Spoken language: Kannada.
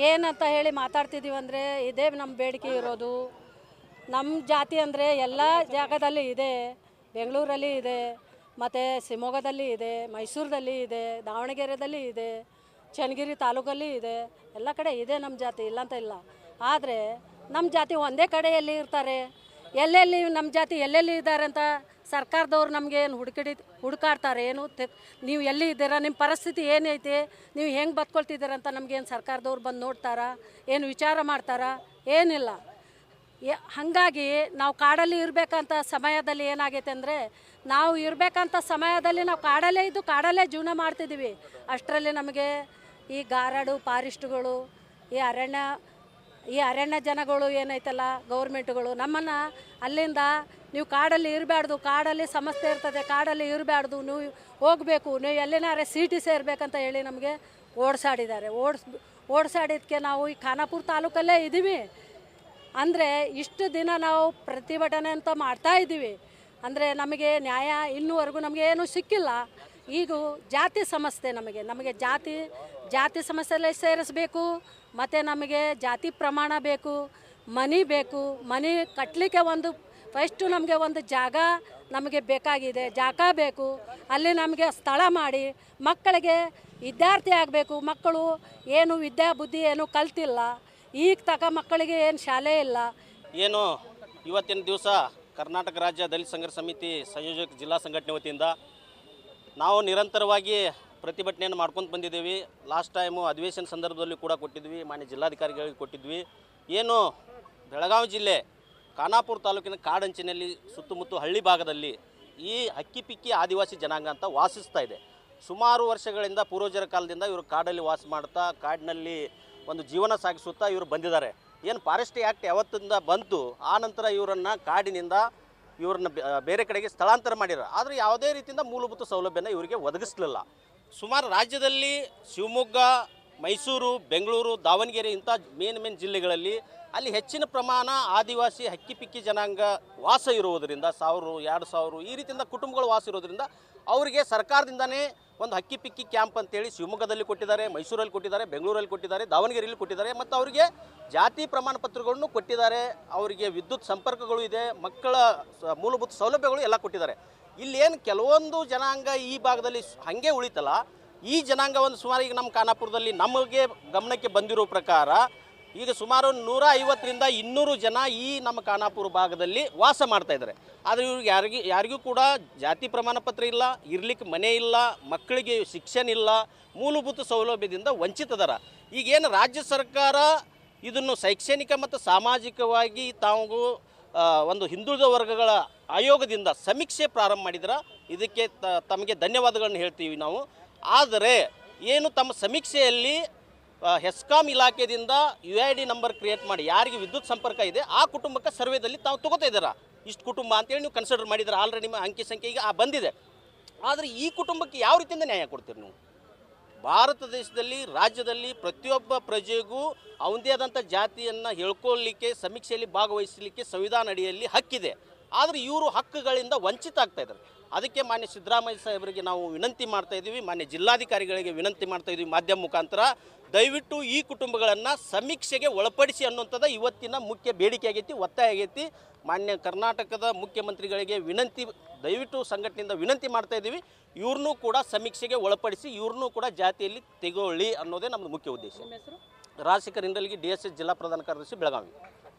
ಏನಂತ ಹೇಳಿ ಮಾತಾಡ್ತಿದ್ದೀವಿ ಅಂದರೆ ಇದೇ ನಮ್ಮ ಬೇಡಿಕೆ ಇರೋದು. ನಮ್ಮ ಜಾತಿ ಅಂದರೆ ಎಲ್ಲ ಜಾಗದಲ್ಲಿ ಇದೆ. ಬೆಂಗಳೂರಲ್ಲಿ ಇದೆ, ಮತ್ತು ಶಿವಮೊಗ್ಗದಲ್ಲಿ ಇದೆ, ಮೈಸೂರಲ್ಲಿ ಇದೆ, ದಾವಣಗೆರೆಯಲ್ಲಿ ಇದೆ, ಚನ್ನಗಿರಿ ತಾಲೂಕಲ್ಲಿ ಇದೆ, ಎಲ್ಲ ಕಡೆ ಇದೆ ನಮ್ಮ ಜಾತಿ, ಇಲ್ಲಂತ ಇಲ್ಲ. ಆದರೆ ನಮ್ಮ ಜಾತಿ ಒಂದೇ ಕಡೆಯಲ್ಲಿ ಇರ್ತಾರೆ. ಎಲ್ಲೆಲ್ಲಿ ನಮ್ಮ ಜಾತಿ ಎಲ್ಲೆಲ್ಲಿ ಇದ್ದಾರೆ ಅಂತ ಸರ್ಕಾರದವ್ರು ನಮಗೆ ಏನು ಹುಡುಕಾಡ್ತಾರೆ? ಏನು ನೀವು ಎಲ್ಲಿ ಇದ್ದೀರಾ, ನಿಮ್ಮ ಪರಿಸ್ಥಿತಿ ಏನೈತಿ, ನೀವು ಹೆಂಗೆ ಬದ್ಕೊಳ್ತಿದ್ದೀರ ಅಂತ ನಮಗೇನು ಸರ್ಕಾರದವ್ರು ಬಂದು ನೋಡ್ತಾರಾ? ಏನು ವಿಚಾರ ಮಾಡ್ತಾರಾ? ಏನಿಲ್ಲ. ಹಾಗಾಗಿ ನಾವು ಕಾಡಲ್ಲಿ ಇರಬೇಕಂತ ಸಮಯದಲ್ಲಿ ಏನಾಗೈತೆ ಅಂದರೆ, ನಾವು ಇರಬೇಕಂತ ಸಮಯದಲ್ಲಿ ನಾವು ಕಾಡಲ್ಲೇ ಇದ್ದು ಕಾಡಲ್ಲೇ ಜೀವನ ಮಾಡ್ತಿದ್ದೀವಿ. ಅಷ್ಟರಲ್ಲಿ ನಮಗೆ ಈ ಗಾರಾಡು ಫಾರೆಸ್ಟ್ಗಳು, ಈ ಅರಣ್ಯ ಜನಗಳು ಏನೈತಲ್ಲ, ಗೌರ್ಮೆಂಟ್ಗಳು ನಮ್ಮನ್ನು ಅಲ್ಲಿಂದ ನೀವು ಕಾಡಲ್ಲಿ ಇರಬಾರ್ದು, ಕಾಡಲ್ಲಿ ಸಮಸ್ಯೆ ಇರ್ತದೆ, ಕಾಡಲ್ಲಿ ಇರಬಾರ್ದು, ನೀವು ಹೋಗಬೇಕು, ನೀವು ಎಲ್ಲಿನಾರೆ ಸಿಟಿ ಸೇರಬೇಕಂತ ಹೇಳಿ ನಮಗೆ ಓಡಿಸಾಡಿದ್ದಾರೆ. ಓಡಿಸಾಡಿದ್ದಕ್ಕೆ ನಾವು ಈ ಖಾನಾಪುರ ತಾಲೂಕಲ್ಲೇ ಇದ್ದೀವಿ. ಅಂದರೆ ಇಷ್ಟು ದಿನ ನಾವು ಪ್ರತಿಭಟನೆ ಅಂತ ಮಾಡ್ತಾ ಇದ್ದೀವಿ. ಅಂದರೆ ನಮಗೆ ನ್ಯಾಯ ಇನ್ನೂವರೆಗೂ ನಮಗೆ ಏನೂ ಸಿಕ್ಕಿಲ್ಲ. ಈಗ ಜಾತಿ ಸಮಸ್ಯೆ, ನಮಗೆ ಜಾತಿ ಸಮಸ್ಯೆಲ್ಲೇ ಸೇರಿಸಬೇಕು. ಮತ್ತು ನಮಗೆ ಜಾತಿ ಪ್ರಮಾಣ ಬೇಕು, ಮನೆ ಕಟ್ಟಲಿಕ್ಕೆ ಫಸ್ಟು ನಮಗೆ ಒಂದು ಜಾಗ ನಮಗೆ ಬೇಕಾಗಿದೆ, ಜಾಗ ಬೇಕು. ಅಲ್ಲಿ ನಮಗೆ ಸ್ಥಳ ಮಾಡಿ ಮಕ್ಕಳಿಗೆ ವಿದ್ಯಾರ್ಥಿ ಆಗಬೇಕು. ಮಕ್ಕಳು ಏನು ಬುದ್ಧಿ ಏನು ಕಲ್ತಿಲ್ಲ. ಈಗ ಮಕ್ಕಳಿಗೆ ಏನು ಶಾಲೆ ಇಲ್ಲ. ಏನು ಇವತ್ತಿನ ದಿವಸ ಕರ್ನಾಟಕ ರಾಜ್ಯ ದಲಿತ ಸಂಘರ್ಷ ಸಮಿತಿ ಸಂಯೋಜಕ ಜಿಲ್ಲಾ ಸಂಘಟನೆ ವತಿಯಿಂದ ನಾವು ನಿರಂತರವಾಗಿ ಪ್ರತಿಭಟನೆಯನ್ನು ಮಾಡ್ಕೊಂಡು ಬಂದಿದ್ದೀವಿ. ಲಾಸ್ಟ್ ಟೈಮು ಅಧಿವೇಶನ ಸಂದರ್ಭದಲ್ಲಿ ಕೂಡ ಕೊಟ್ಟಿದ್ವಿ, ಮಾನ್ಯ ಜಿಲ್ಲಾಧಿಕಾರಿಗಳಿಗೆ ಕೊಟ್ಟಿದ್ವಿ. ಏನು ಬೆಳಗಾವಿ ಜಿಲ್ಲೆ ಖಾನಾಪುರ ತಾಲೂಕಿನ ಕಾಡಂಚಿನಲ್ಲಿ ಸುತ್ತಮುತ್ತ ಹಳ್ಳಿ ಭಾಗದಲ್ಲಿ ಈ ಹಕ್ಕಿಪಿಕ್ಕಿ ಆದಿವಾಸಿ ಜನಾಂಗ ಅಂತ ವಾಸಿಸ್ತಾ ಇದೆ. ಸುಮಾರು ವರ್ಷಗಳಿಂದ ಪೂರ್ವಜರ ಕಾಲದಿಂದ ಇವರು ಕಾಡಲ್ಲಿ ವಾಸ ಮಾಡ್ತಾ ಕಾಡಿನಲ್ಲಿ ಒಂದು ಜೀವನ ಸಾಗಿಸುತ್ತಾ ಇವರು ಬಂದಿದ್ದಾರೆ. ಏನು ಫಾರೆಸ್ಟ್ ಆ್ಯಕ್ಟ್ ಯಾವತ್ತಿಂದ ಬಂತು, ಆ ನಂತರ ಕಾಡಿನಿಂದ ಬೇರೆ ಕಡೆಗೆ ಸ್ಥಳಾಂತರ ಮಾಡಿದ್ದಾರೆ. ಆದರೆ ಯಾವುದೇ ರೀತಿಯಿಂದ ಮೂಲಭೂತ ಸೌಲಭ್ಯನ ಇವರಿಗೆ ಒದಗಿಸಲಿಲ್ಲ. ಸುಮಾರು ರಾಜ್ಯದಲ್ಲಿ ಶಿವಮೊಗ್ಗ, ಮೈಸೂರು, ಬೆಂಗಳೂರು, ದಾವಣಗೆರೆ ಇಂಥ ಮೇನ್ ಜಿಲ್ಲೆಗಳಲ್ಲಿ ಅಲ್ಲಿ ಹೆಚ್ಚಿನ ಪ್ರಮಾಣ ಆದಿವಾಸಿ ಹಕ್ಕಿಪಿಕ್ಕಿ ಜನಾಂಗ ವಾಸ ಇರುವುದರಿಂದ 1000, 2000 ಈ ರೀತಿಯಿಂದ ಕುಟುಂಬಗಳು ವಾಸ ಇರೋದರಿಂದ ಅವರಿಗೆ ಸರ್ಕಾರದಿಂದನೇ ಒಂದು ಹಕ್ಕಿಪಿಕ್ಕಿ ಕ್ಯಾಂಪ್ ಅಂತೇಳಿ ಶಿವಮೊಗ್ಗದಲ್ಲಿ ಕೊಟ್ಟಿದ್ದಾರೆ, ಮೈಸೂರಲ್ಲಿ ಕೊಟ್ಟಿದ್ದಾರೆ, ಬೆಂಗಳೂರಲ್ಲಿ ಕೊಟ್ಟಿದ್ದಾರೆ, ದಾವಣಗೆರೆಯಲ್ಲಿ ಕೊಟ್ಟಿದ್ದಾರೆ. ಮತ್ತು ಅವರಿಗೆ ಜಾತಿ ಪ್ರಮಾಣ ಪತ್ರಗಳನ್ನು ಕೊಟ್ಟಿದ್ದಾರೆ. ಅವರಿಗೆ ವಿದ್ಯುತ್ ಸಂಪರ್ಕಗಳು ಇದೆ, ಮಕ್ಕಳ ಮೂಲಭೂತ ಸೌಲಭ್ಯಗಳು ಎಲ್ಲ ಕೊಟ್ಟಿದ್ದಾರೆ. ಇಲ್ಲೇನು ಕೆಲವೊಂದು ಜನಾಂಗ ಈ ಭಾಗದಲ್ಲಿ ಹಾಗೆ ಉಳಿತಲ್ಲ, ಈ ಜನಾಂಗ ಸುಮಾರು ಈಗ ನಮ್ಮ ಖಾನಾಪುರದಲ್ಲಿ ನಮಗೆ ಗಮನಕ್ಕೆ ಬಂದಿರೋ ಪ್ರಕಾರ ಈಗ ಸುಮಾರು 150ರಿಂದ 200 ಜನ ಈ ನಮ್ಮ ಖಾನಾಪುರ ಭಾಗದಲ್ಲಿ ವಾಸ ಮಾಡ್ತಾ ಇದ್ದಾರೆ. ಆದರೆ ಇವ್ರಿಗೆ ಯಾರಿಗೂ ಕೂಡ ಜಾತಿ ಪ್ರಮಾಣ ಪತ್ರ ಇಲ್ಲ, ಇರ್ಲಿಕ್ಕೆ ಮನೆ ಇಲ್ಲ, ಮಕ್ಕಳಿಗೆ ಶಿಕ್ಷಣ ಇಲ್ಲ, ಮೂಲಭೂತ ಸೌಲಭ್ಯದಿಂದ ವಂಚಿತದಾರ. ಈಗೇನು ರಾಜ್ಯ ಸರ್ಕಾರ ಇದನ್ನು ಶೈಕ್ಷಣಿಕ ಮತ್ತು ಸಾಮಾಜಿಕವಾಗಿ ತಾವು ಒಂದು ಹಿಂದುಳಿದ ವರ್ಗಗಳ ಆಯೋಗದಿಂದ ಸಮೀಕ್ಷೆ ಪ್ರಾರಂಭ ಮಾಡಿದ್ರೆ ಇದಕ್ಕೆ ತಮಗೆ ಧನ್ಯವಾದಗಳನ್ನು ಹೇಳ್ತೀವಿ ನಾವು. ಆದರೆ ಏನು ತಮ್ಮ ಸಮೀಕ್ಷೆಯಲ್ಲಿ ಹೆಸ್ಕಾಂ ಇಲಾಖೆಯಿಂದ UID ನಂಬರ್ ಕ್ರಿಯೇಟ್ ಮಾಡಿ ಯಾರಿಗೆ ವಿದ್ಯುತ್ ಸಂಪರ್ಕ ಇದೆ ಆ ಕುಟುಂಬಕ್ಕೆ ಸರ್ವೇದಲ್ಲಿ ತಾವು ತಗೋತಾ ಇದ್ದೀರಾ, ಇಷ್ಟು ಕುಟುಂಬ ಅಂತೇಳಿ ನೀವು ಕನ್ಸಿಡರ್ ಮಾಡಿದ್ರೆ ಆಲ್ರೆಡಿ ನಿಮ್ಮ ಅಂಕಿ ಸಂಖ್ಯೆ ಈಗ ಬಂದಿದೆ. ಆದರೆ ಈ ಕುಟುಂಬಕ್ಕೆ ಯಾವ ರೀತಿಯಿಂದ ನ್ಯಾಯ ಕೊಡ್ತೀರಿ ನೀವು? ಭಾರತ ದೇಶದಲ್ಲಿ ರಾಜ್ಯದಲ್ಲಿ ಪ್ರತಿಯೊಬ್ಬ ಪ್ರಜೆಗೂ ಅವನದೇ ಆದಂಥ ಜಾತಿಯನ್ನು ಹೇಳ್ಕೊಳ್ಳಲಿಕ್ಕೆ, ಸಮೀಕ್ಷೆಯಲ್ಲಿ ಭಾಗವಹಿಸಲಿಕ್ಕೆ ಸಂವಿಧಾನ ಅಡಿಯಲ್ಲಿ ಹಕ್ಕಿದೆ. ಆದರೆ ಇವರು ಹಕ್ಕುಗಳಿಂದ ವಂಚಿತ ಆಗ್ತಾ ಇದ್ದಾರೆ. ಅದಕ್ಕೆ ಮಾನ್ಯ ಸಿದ್ದರಾಮಯ್ಯ ಸಾಹೇಬರಿಗೆ ನಾವು ವಿನಂತಿ ಮಾಡ್ತಾ ಇದ್ದೀವಿ, ಮಾನ್ಯ ಜಿಲ್ಲಾಧಿಕಾರಿಗಳಿಗೆ ವಿನಂತಿ ಮಾಡ್ತಾ ಇದ್ದೀವಿ ಮಾಧ್ಯಮ ಮುಖಾಂತರ, ದಯವಿಟ್ಟು ಈ ಕುಟುಂಬಗಳನ್ನು ಸಮೀಕ್ಷೆಗೆ ಒಳಪಡಿಸಿ ಅನ್ನುವಂಥದ್ದು ಇವತ್ತಿನ ಮುಖ್ಯ ಬೇಡಿಕೆ ಆಗೈತಿ, ಒತ್ತಾಯ ಆಗೈತಿ. ಮಾನ್ಯ ಕರ್ನಾಟಕದ ಮುಖ್ಯಮಂತ್ರಿಗಳಿಗೆ ವಿನಂತಿ, ದಯವಿಟ್ಟು ಸಂಘಟನೆಯಿಂದ ವಿನಂತಿ ಮಾಡ್ತಾ ಇದ್ದೀವಿ, ಇವ್ರನ್ನೂ ಕೂಡ ಸಮೀಕ್ಷೆಗೆ ಒಳಪಡಿಸಿ ಇವ್ರನ್ನೂ ಕೂಡ ಜಾತಿಯಲ್ಲಿ ತೆಗೊಳ್ಳಿ ಅನ್ನೋದೇ ನಮ್ಮದು ಮುಖ್ಯ ಉದ್ದೇಶ. ರಾಜಶೇಖರ್ ಇಂಡಲ್ಗಿ, DSS ಜಿಲ್ಲಾ ಪ್ರಧಾನ ಕಾರ್ಯದರ್ಶಿ, ಬೆಳಗಾವಿ.